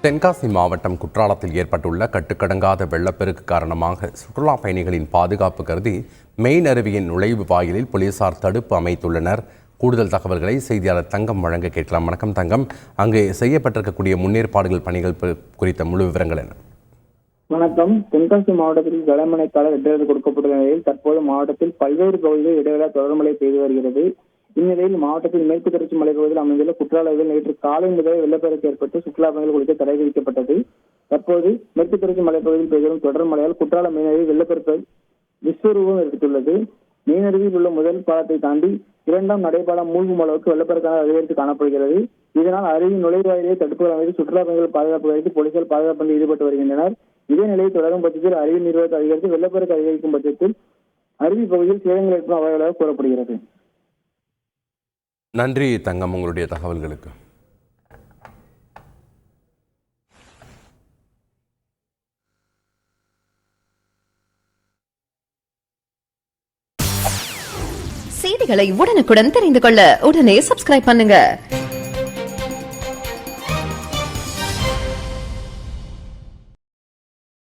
தென்காசி மாவட்டம் குற்றாலத்தில் ஏற்பட்டுள்ள கட்டுக்கடங்காத வெள்ளப்பெருக்கு காரணமாக சுற்றுலா பயணிகளின் பாதுகாப்பு கருதி மெயின் அருவியின் நுழைவு வாயிலில் போலீசார் தடுப்பு அமைத்துள்ளனர். கூடுதல் தகவல்களை செய்தியாளர் தங்கம் வழங்க கேட்கலாம். வணக்கம் தங்கம், அங்கு செய்யப்பட்டிருக்கக்கூடிய முன்னேற்பாடுகள் பணிகள் குறித்த முழு விவரங்கள் என்ன? வணக்கம். தென்காசி மாவட்டத்தில் கனமழைக்கால இடைவெளி கொடுக்கப்பட்டுள்ள நிலையில் தற்போது மாவட்டத்தில் பல்வேறு பகுதிகளில் இடைவேளை தொடர் மழை பெய்து வருகிறது. இந்நிலையில் மாவட்டத்தில் மேற்கு தொடர்ச்சி மலைப்பகுதியில் அமைந்துள்ள குற்றாலத்தில் நேற்று காலை முதல் வெள்ளப்பெருக்கு ஏற்பட்டு சுற்றுலா பயணிகள் குளிக்க தடை விதிக்கப்பட்டது. தற்போது மேற்கு தொடர்ச்சி மலைப்பகுதியில் பெய்து வரும் தொடர் மழையால் குற்றால மீனருவி வெள்ளப்பெருக்கு விஸ்வரூபம் எடுத்துள்ளது. மீனருவியில் உள்ள முதல் பாலத்தை தாண்டி இரண்டாம் நடைபாலம் மூழ்கும் அளவுக்கு வெள்ளப்பெருக்கான அதிகரித்து காணப்படுகிறது. இதனால் அருவி நுழைவாயிலே தடுப்புகள் அமைத்து சுற்றுலா பயணிகள் பாதுகாப்பு கருதி போலீசார் பாதுகாப்பு பணியில் ஈடுபட்டு வருகின்றனர். இதே நிலையில் தொடரும் பட்சத்தில் அருவி நீர்வரத்து அதிகரித்து வெள்ளப்பெருக்கு அதிகரிக்கும் பட்சத்தில் அருவி பகுதியில் சேதங்கள் ஏற்படும் அபாயங்களாக கூறப்படுகிறது. நன்றி தங்கம், உங்களுடைய தகவல்களுக்கு. செய்திகளை உடனுக்குடன் தெரிந்து கொள்ள உடனே சப்ஸ்கிரைப் பண்ணுங்க.